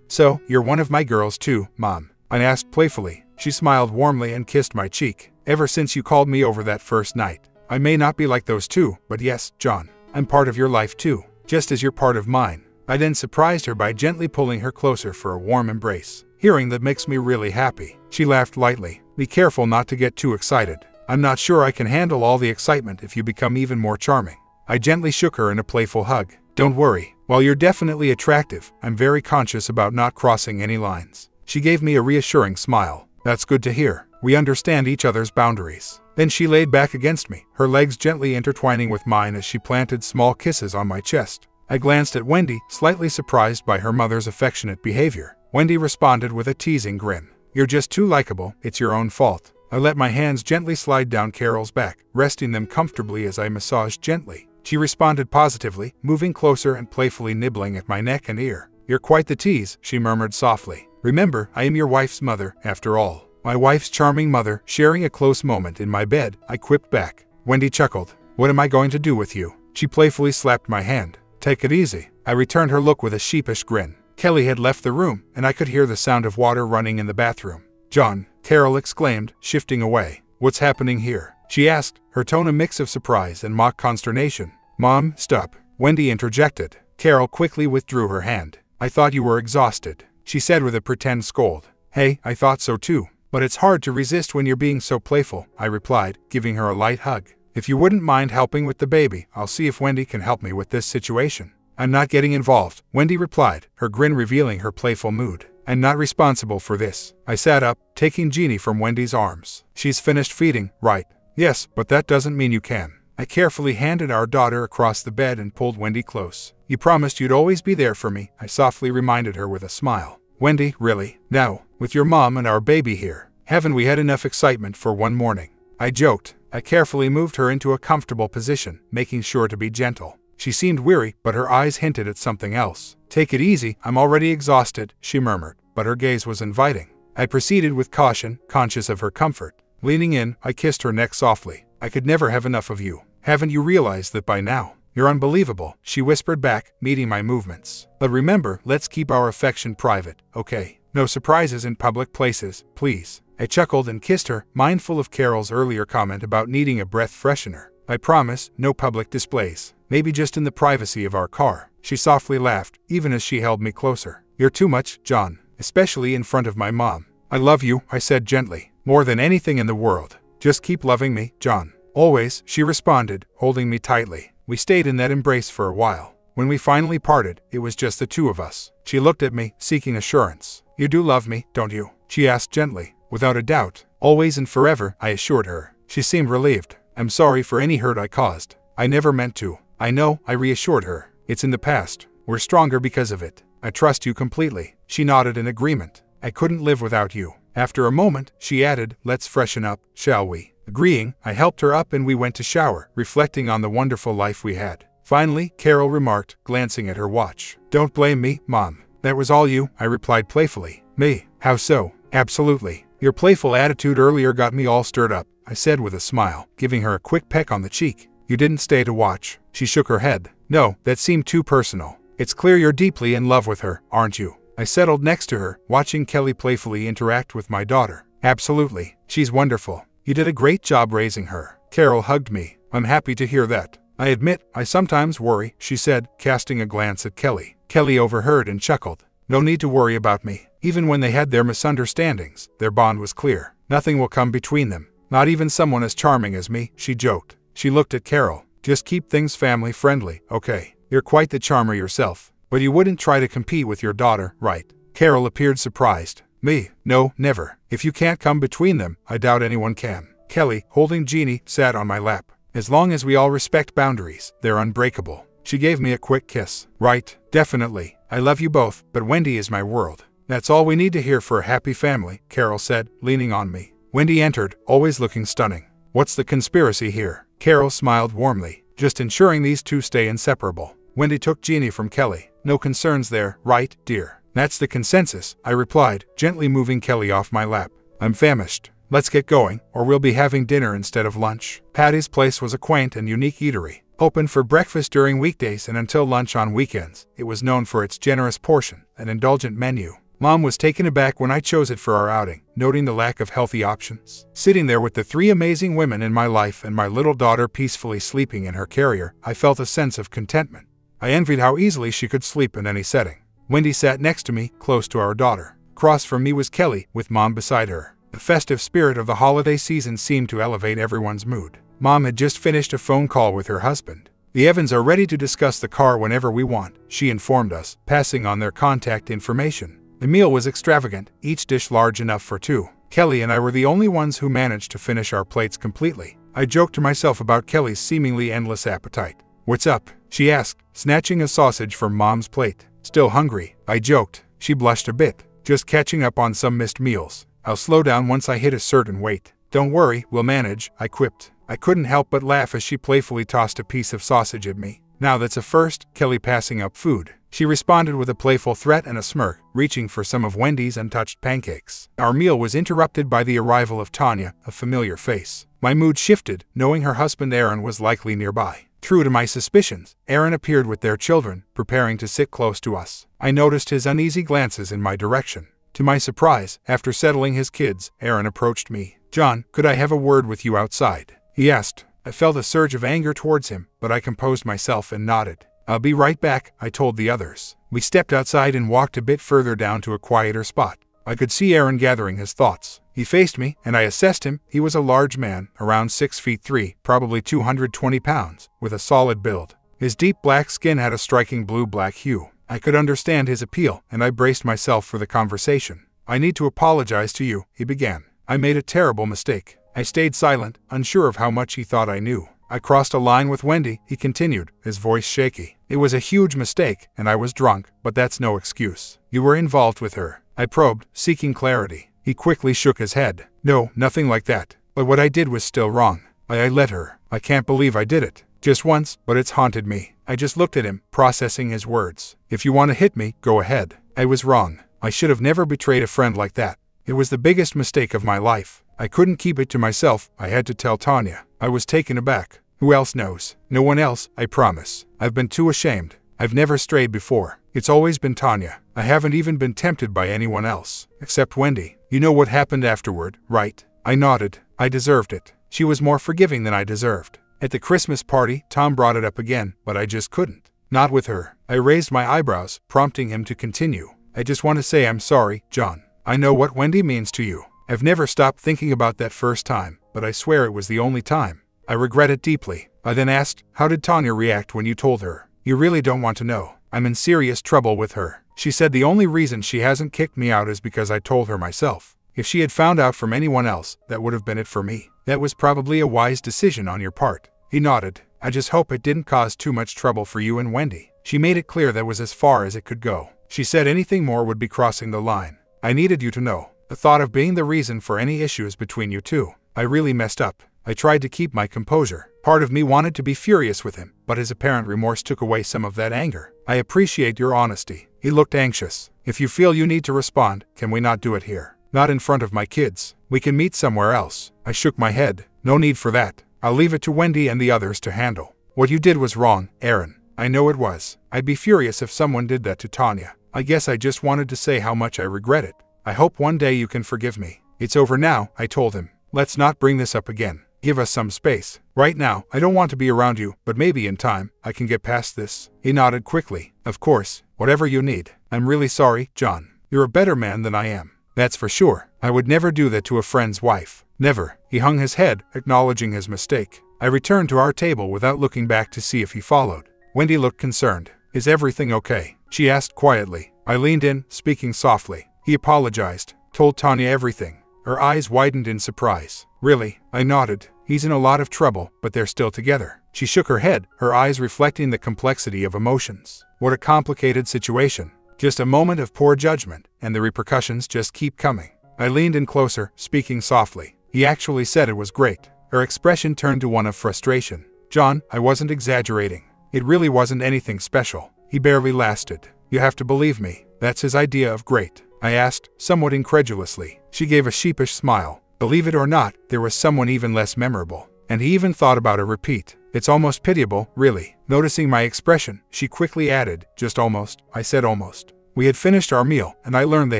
"So, you're one of my girls too, Mom?" I asked playfully. She smiled warmly and kissed my cheek. "Ever since you called me over that first night. I may not be like those two, but yes, John, I'm part of your life too, just as you're part of mine." I then surprised her by gently pulling her closer for a warm embrace. Hearing that makes me really happy. She laughed lightly. "Be careful not to get too excited." I'm not sure I can handle all the excitement if you become even more charming. I gently shook her in a playful hug. Don't worry. While you're definitely attractive, I'm very conscious about not crossing any lines. She gave me a reassuring smile. That's good to hear. We understand each other's boundaries. Then she laid back against me, her legs gently intertwining with mine as she planted small kisses on my chest. I glanced at Wendy, slightly surprised by her mother's affectionate behavior. Wendy responded with a teasing grin. You're just too likable, it's your own fault. I let my hands gently slide down Carol's back, resting them comfortably as I massaged gently. She responded positively, moving closer and playfully nibbling at my neck and ear. You're quite the tease, she murmured softly. Remember, I am your wife's mother, after all. My wife's charming mother, sharing a close moment in my bed, I quipped back. Wendy chuckled. What am I going to do with you? She playfully slapped my hand. Take it easy. I returned her look with a sheepish grin. Kelly had left the room, and I could hear the sound of water running in the bathroom. John, Carol exclaimed, shifting away. What's happening here? She asked, her tone a mix of surprise and mock consternation. Mom, stop. Wendy interjected. Carol quickly withdrew her hand. I thought you were exhausted, she said with a pretend scold. Hey, I thought so too. But it's hard to resist when you're being so playful, I replied, giving her a light hug. If you wouldn't mind helping with the baby, I'll see if Wendy can help me with this situation. I'm not getting involved, Wendy replied, her grin revealing her playful mood. I'm not responsible for this. I sat up, taking Jeannie from Wendy's arms. She's finished feeding, right? Yes, but that doesn't mean you can. I carefully handed our daughter across the bed and pulled Wendy close. You promised you'd always be there for me, I softly reminded her with a smile. Wendy, really? Now, with your mom and our baby here, haven't we had enough excitement for one morning? I joked. I carefully moved her into a comfortable position, making sure to be gentle. She seemed weary, but her eyes hinted at something else. Take it easy, I'm already exhausted, she murmured, but her gaze was inviting. I proceeded with caution, conscious of her comfort. Leaning in, I kissed her neck softly. I could never have enough of you. Haven't you realized that by now? You're unbelievable, she whispered back, meeting my movements. But remember, let's keep our affection private, okay? No surprises in public places, please. I chuckled and kissed her, mindful of Carol's earlier comment about needing a breath freshener. I promise, no public displays. Maybe just in the privacy of our car. She softly laughed, even as she held me closer. You're too much, John, especially in front of my mom. I love you, I said gently, more than anything in the world. Just keep loving me, John. Always, she responded, holding me tightly. We stayed in that embrace for a while. When we finally parted, it was just the two of us. She looked at me, seeking assurance. You do love me, don't you? She asked gently. Without a doubt. Always and forever, I assured her. She seemed relieved. I'm sorry for any hurt I caused. I never meant to. I know, I reassured her. It's in the past. We're stronger because of it. I trust you completely. She nodded in agreement. I couldn't live without you. After a moment, she added, let's freshen up, shall we? Agreeing, I helped her up and we went to shower, reflecting on the wonderful life we had. Finally, Carol remarked, glancing at her watch. Don't blame me, Mom. That was all you, I replied playfully. Me? How so? Absolutely. Your playful attitude earlier got me all stirred up, I said with a smile, giving her a quick peck on the cheek. You didn't stay to watch. She shook her head. No, that seemed too personal. It's clear you're deeply in love with her, aren't you? I settled next to her, watching Kelly playfully interact with my daughter. Absolutely. She's wonderful. You did a great job raising her. Carol hugged me. I'm happy to hear that. I admit, I sometimes worry, she said, casting a glance at Kelly. Kelly overheard and chuckled. No need to worry about me. Even when they had their misunderstandings, their bond was clear. Nothing will come between them. Not even someone as charming as me, she joked. She looked at Carol. Just keep things family friendly, okay? You're quite the charmer yourself. But you wouldn't try to compete with your daughter, right? Carol appeared surprised. Me? No, never. If you can't come between them, I doubt anyone can. Kelly, holding Jeannie, sat on my lap. As long as we all respect boundaries, they're unbreakable. She gave me a quick kiss. Right, definitely. I love you both, but Wendy is my world. That's all we need to hear for a happy family, Carol said, leaning on me. Wendy entered, always looking stunning. What's the conspiracy here? Carol smiled warmly. Just ensuring these two stay inseparable. Wendy took Jeannie from Kelly. No concerns there, right, dear? That's the consensus, I replied, gently moving Kelly off my lap. I'm famished. Let's get going, or we'll be having dinner instead of lunch. Patty's Place was a quaint and unique eatery. Open for breakfast during weekdays and until lunch on weekends, it was known for its generous portion and indulgent menu. Mom was taken aback when I chose it for our outing, noting the lack of healthy options. Sitting there with the three amazing women in my life and my little daughter peacefully sleeping in her carrier, I felt a sense of contentment. I envied how easily she could sleep in any setting. Wendy sat next to me, close to our daughter. Across from me was Kelly, with Mom beside her. The festive spirit of the holiday season seemed to elevate everyone's mood. Mom had just finished a phone call with her husband. The Evans are ready to discuss the car whenever we want, she informed us, passing on their contact information. The meal was extravagant, each dish large enough for two. Kelly and I were the only ones who managed to finish our plates completely. I joked to myself about Kelly's seemingly endless appetite. "What's up?" she asked, snatching a sausage from Mom's plate. "Still hungry?" I joked. She blushed a bit. "Just catching up on some missed meals. I'll slow down once I hit a certain weight." "Don't worry, we'll manage," I quipped. I couldn't help but laugh as she playfully tossed a piece of sausage at me. "Now that's a first," Kelly passing up food. She responded with a playful threat and a smirk, reaching for some of Wendy's untouched pancakes. Our meal was interrupted by the arrival of Tanya, a familiar face. My mood shifted, knowing her husband Aaron was likely nearby. True to my suspicions, Aaron appeared with their children, preparing to sit close to us. I noticed his uneasy glances in my direction. To my surprise, after settling his kids, Aaron approached me. "John, could I have a word with you outside?" he asked. I felt a surge of anger towards him, but I composed myself and nodded. "I'll be right back," I told the others. We stepped outside and walked a bit further down to a quieter spot. I could see Aaron gathering his thoughts. He faced me, and I assessed him. He was a large man, around 6'3", probably 220 pounds, with a solid build. His deep black skin had a striking blue-black hue. I could understand his appeal, and I braced myself for the conversation. "I need to apologize to you," he began. "I made a terrible mistake." I stayed silent, unsure of how much he thought I knew. "I crossed a line with Wendy," he continued, his voice shaky. "It was a huge mistake, and I was drunk, but that's no excuse." "You were involved with her?" I probed, seeking clarity. He quickly shook his head. "No, nothing like that. But what I did was still wrong. I let her. I can't believe I did it. Just once, but it's haunted me." I just looked at him, processing his words. "If you want to hit me, go ahead. I was wrong. I should have never betrayed a friend like that. It was the biggest mistake of my life. I couldn't keep it to myself. I had to tell Tanya." I was taken aback. "Who else knows?" "No one else, I promise. I've been too ashamed. I've never strayed before. It's always been Tanya. I haven't even been tempted by anyone else, except Wendy. You know what happened afterward, right?" I nodded. I deserved it. She was more forgiving than I deserved. At the Christmas party, Tom brought it up again, but I just couldn't. Not with her. I raised my eyebrows, prompting him to continue. "I just want to say I'm sorry, John. I know what Wendy means to you. I've never stopped thinking about that first time, but I swear it was the only time. I regret it deeply." I then asked, "How did Tanya react when you told her?" "You really don't want to know. I'm in serious trouble with her. She said the only reason she hasn't kicked me out is because I told her myself. If she had found out from anyone else, that would have been it for me." "That was probably a wise decision on your part." He nodded. "I just hope it didn't cause too much trouble for you and Wendy." She made it clear that was as far as it could go. She said anything more would be crossing the line. "I needed you to know. The thought of being the reason for any issues between you two. I really messed up." I tried to keep my composure. Part of me wanted to be furious with him, but his apparent remorse took away some of that anger. "I appreciate your honesty." He looked anxious. "If you feel you need to respond, can we not do it here? Not in front of my kids. We can meet somewhere else." I shook my head. "No need for that. I'll leave it to Wendy and the others to handle. What you did was wrong, Aaron. I know it was. I'd be furious if someone did that to Tanya. I guess I just wanted to say how much I regret it. I hope one day you can forgive me." "It's over now," I told him. "Let's not bring this up again. Give us some space. Right now, I don't want to be around you, but maybe in time, I can get past this." He nodded quickly. "Of course, whatever you need. I'm really sorry, John. You're a better man than I am. That's for sure. I would never do that to a friend's wife. Never." He hung his head, acknowledging his mistake. I returned to our table without looking back to see if he followed. Wendy looked concerned. "Is everything okay?" she asked quietly. I leaned in, speaking softly. He apologized. "Told Tanya everything." Her eyes widened in surprise. "Really?" I nodded. "He's in a lot of trouble, but they're still together." She shook her head, her eyes reflecting the complexity of emotions. What a complicated situation. Just a moment of poor judgment, and the repercussions just keep coming. I leaned in closer, speaking softly. He actually said it was great. Her expression turned to one of frustration. "John, I wasn't exaggerating. It really wasn't anything special." He barely lasted. "You have to believe me. That's his idea of great." I asked, somewhat incredulously. She gave a sheepish smile. Believe it or not, there was someone even less memorable. And he even thought about a repeat. "It's almost pitiable, really." Noticing my expression, she quickly added, "Just almost." I said almost. We had finished our meal, and I learned they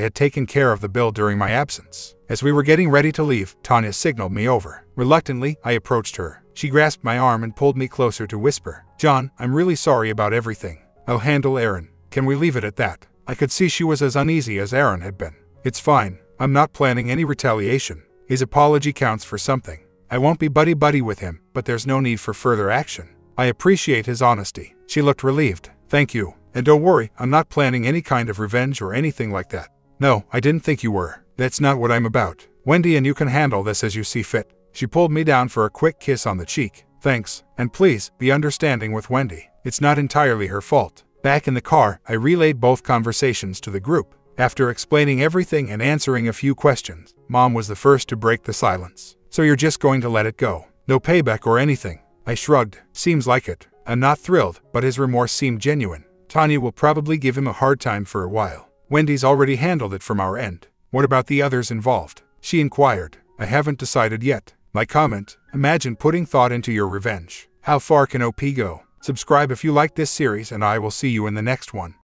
had taken care of the bill during my absence. As we were getting ready to leave, Tanya signaled me over. Reluctantly, I approached her. She grasped my arm and pulled me closer to whisper, "John, I'm really sorry about everything. I'll handle Aaron. Can we leave it at that?" I could see she was as uneasy as Aaron had been. "It's fine. I'm not planning any retaliation. His apology counts for something. I won't be buddy-buddy with him, but there's no need for further action. I appreciate his honesty. She looked relieved. Thank you. And don't worry, I'm not planning any kind of revenge or anything like that. No, I didn't think you were. That's not what I'm about. Wendy, and you can handle this as you see fit. She pulled me down for a quick kiss on the cheek. Thanks. And please, be understanding with Wendy. It's not entirely her fault. Back in the car, I relayed both conversations to the group. After explaining everything and answering a few questions, Mom was the first to break the silence. So you're just going to let it go? No payback or anything? I shrugged. Seems like it. I'm not thrilled, but his remorse seemed genuine. Tanya will probably give him a hard time for a while. Wendy's already handled it from our end. What about the others involved? She inquired. I haven't decided yet. My comment: imagine putting thought into your revenge. How far can OP go? Subscribe if you like this series, and I will see you in the next one.